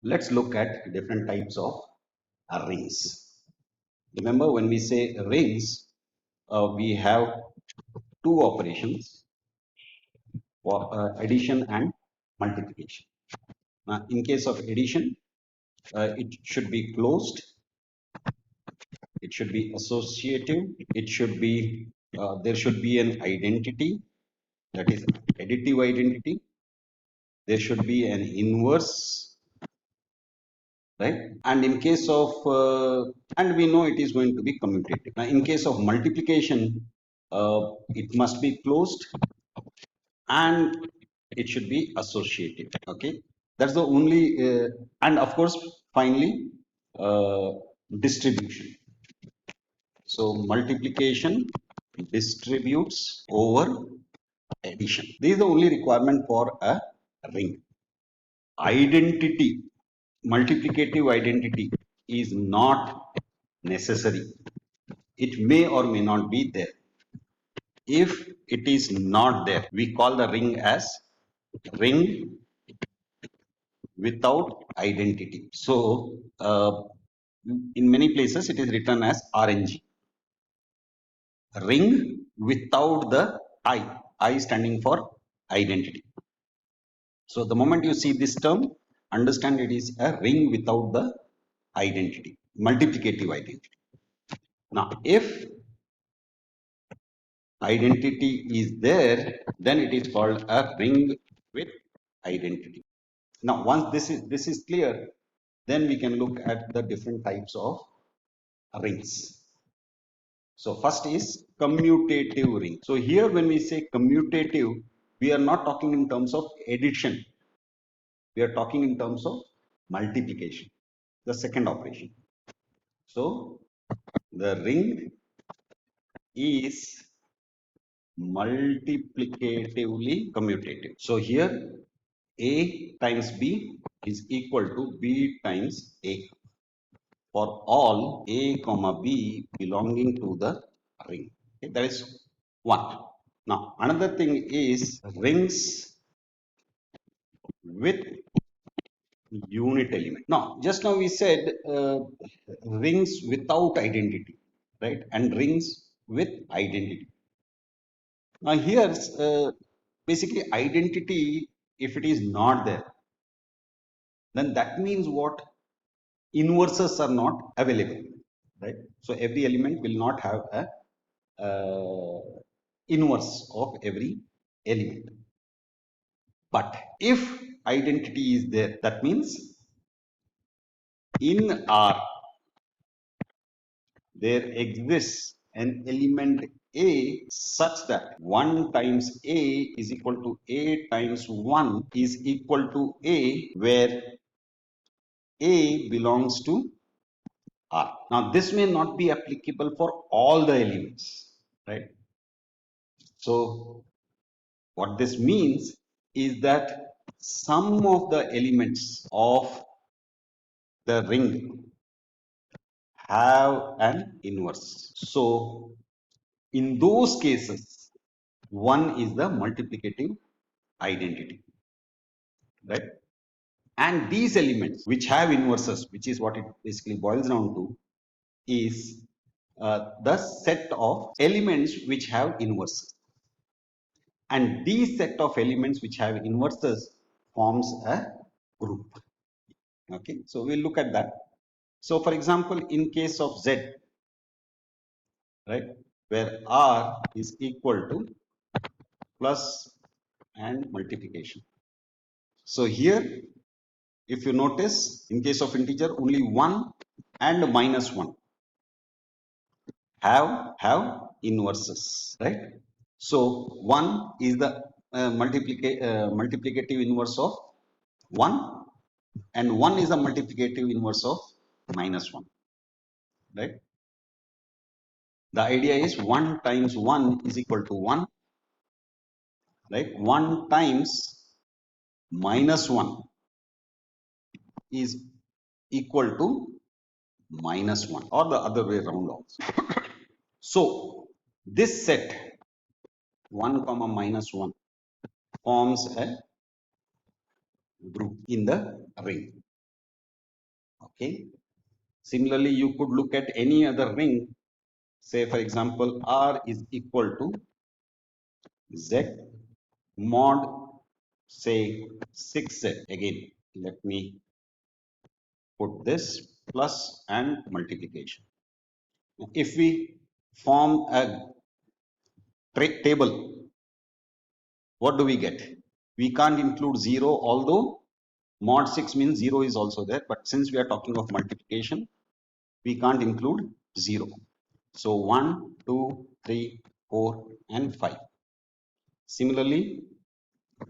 Let's look at different types of rings. Remember, when we say rings, we have two operations for addition and multiplication. Now, in case of addition, it should be closed, it should be associative, it should be there should be an identity, that is additive identity. There should be an inverse, right? And in case of and we know it is going to be commutative. Now in case of multiplication, it must be closed and it should be associative. Okay, that's the only and of course finally uh, distribution. So multiplication distributes over addition. This is the only requirement for a ring. Identity, multiplicative identity, is not necessary. It may or may not be there. If it is not there, we call the ring as ring without identity. So in many places it is written as RNG, ring without the I standing for identity. So the moment you see this term, understand it is a ring without the identity, multiplicative identity. Now if identity is there, then it is called a ring with identity. Now once this is clear, then we can look at the different types of rings. So first is commutative ring. So here when we say commutative, we are not talking in terms of addition, we are talking in terms of multiplication, the second operation. So the ring is multiplicatively commutative. So here A times B is equal to B times A for all A comma B belonging to the ring. Okay, that is one. Now another thing is rings with unit element. Now just now we said rings without identity, right? And rings with identity. Now here basically identity, if it is not there, then that means what? Inverses are not available, right? So every element will not have a inverse of every element. But if identity is there, that means in R there exists an element A such that 1 times A is equal to A times 1 is equal to A, where A belongs to R. Now this may not be applicable for all the elements, right? So what this means is that some of the elements of the ring have an inverse. So in those cases, one is the multiplicative identity, right? And these elements which have inverses, which is what it basically boils down to, is the set of elements which have inverses. And these set of elements which have inverses forms a group. Okay, so we'll look at that. So for example, in case of Z, right, where R is equal to plus and multiplication. So here, if you notice, in case of integer, only 1 and minus 1 have inverses, right? So 1 is the multiplicative inverse of 1, and 1 is the multiplicative inverse of minus 1, right? The idea is 1 times 1 is equal to 1, right? 1 times minus 1 is equal to minus 1, or the other way around also. So this set 1 comma minus 1 forms a group in the ring. Okay. Similarly, you could look at any other ring. Say, for example, R is equal to Z mod, say, 6Z. Again, let me put this plus and multiplication. If we form a table, what do we get? We can't include 0, although mod 6 means 0 is also there. But since we are talking of multiplication, we can't include 0. So 1, 2, 3, 4, and 5. Similarly,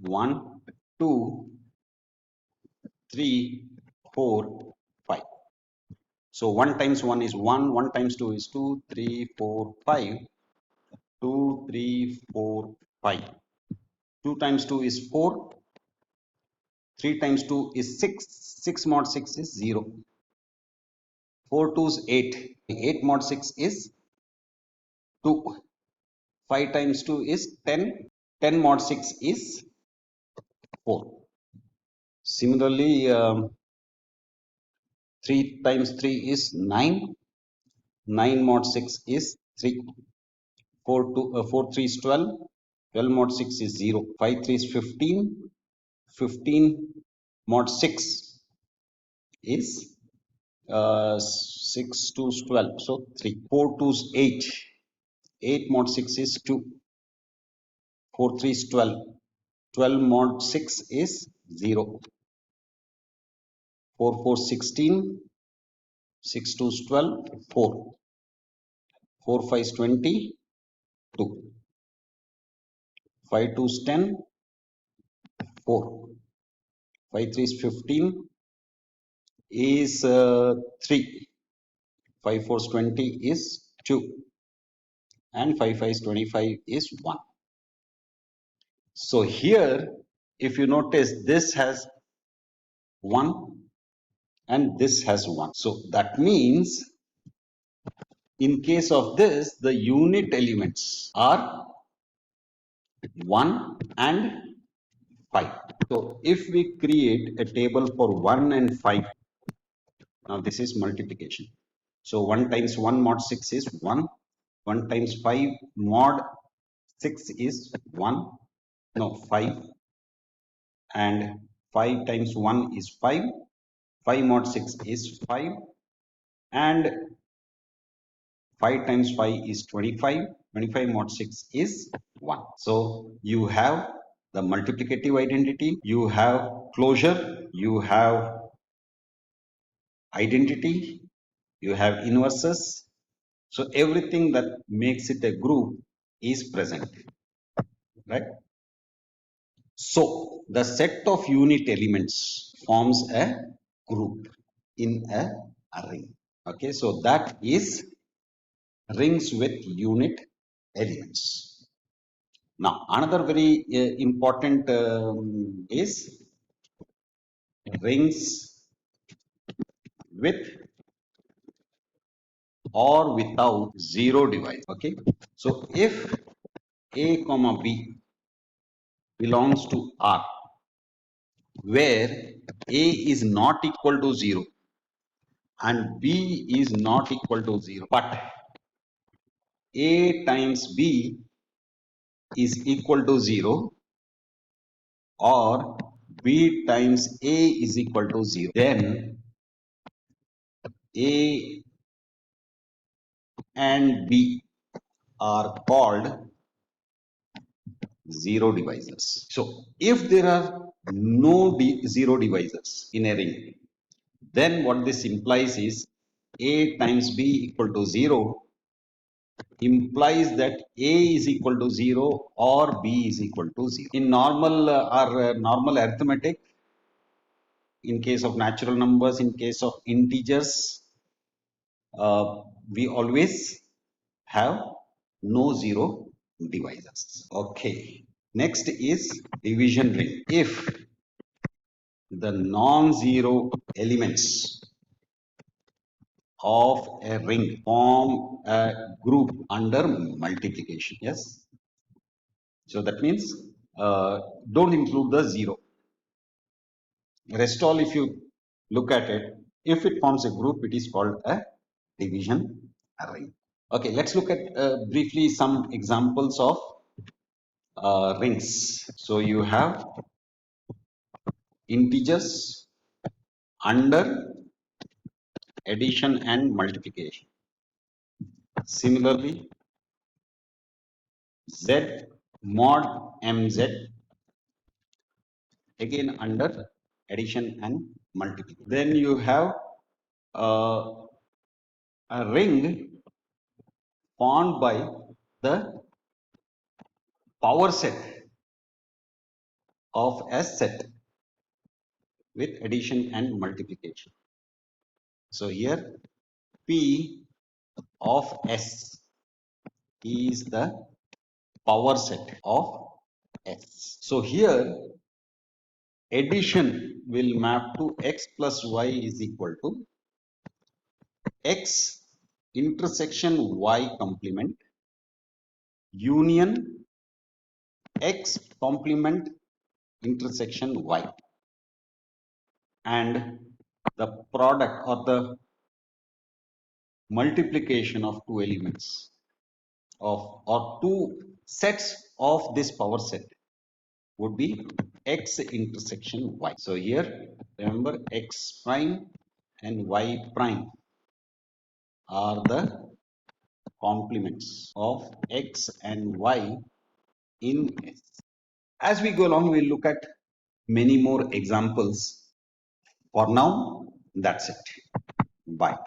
1, 2, 3, 4, 5. So 1 times 1 is 1, 1 times 2 is 2, 3, 4, 5, 2, 3, 4, 5. 2 times 2 is 4, 3 times 2 is 6, 6 mod 6 is 0, 4 2 is 8, 8 mod 6 is 2, 5 times 2 is 10, 10 mod 6 is 4. Similarly, 3 times 3 is 9, 9 mod 6 is 3, 4 3 is 12, 12 mod 6 is 0, 5 3 is 15, 15 mod 6 is 6 2 is 12, so 3, 4 2 is 8, 8 mod 6 is 2, 4 3 is 12, 12 mod 6 is 0, 4 4 is 16, 6 2 is 12, 4, 4 5 is 20, 2, 5 2 is 10, 4, 5 3 is 15, is 3, 5 4 is 20 is 2, and 5 5 is 25 is 1. So here, if you notice, this has 1 and this has 1. So that means in case of this, the unit elements are 1 and 5. So if we create a table for 1 and 5, now this is multiplication. So 1 times 1 mod 6 is 1. 1 times 5 mod 6 is 1. No, 5. And 5 times 1 is 5. 5 mod 6 is 5. And 5 times 5 is 25. 25 mod 6 is 1. So you have the multiplicative identity, you have closure, you have identity, you have inverses. So everything that makes it a group is present, right? So the set of unit elements forms a group in a ring. Okay, so that is rings with unit elements. Now, another very important is rings with or without zero divisor. Okay, so if A comma B belongs to R, where A is not equal to 0 and B is not equal to 0, but A times B is equal to 0 or B times A is equal to 0, then A and B are called zero divisors. So if there are no zero divisors in a ring, then what this implies is A times B equal to 0 implies that A is equal to 0 or B is equal to 0. In normal normal arithmetic, in case of natural numbers, in case of integers, we always have no zero divisors. Okay. Next is division ring. If the non-zero elements of a ring form a group under multiplication. Yes. So that means don't include the 0. Rest all, if you look at it, If it forms a group, it is called a division ring. Okay, let's look at briefly some examples of rings. So you have integers under addition and multiplication. Similarly, Z mod mz again under addition and multiplication. Then you have uh, a ring formed by the power set of a set with addition and multiplication. So here P of S is the power set of S. So here addition will map to x plus y is equal to x intersection y complement union x complement intersection y, and the product or the multiplication of two elements of or two sets of this power set would be x intersection y. So here remember x prime and y prime are the complements of x and y in S. As we go along, we'll look at many more examples. For now, that's it. Bye.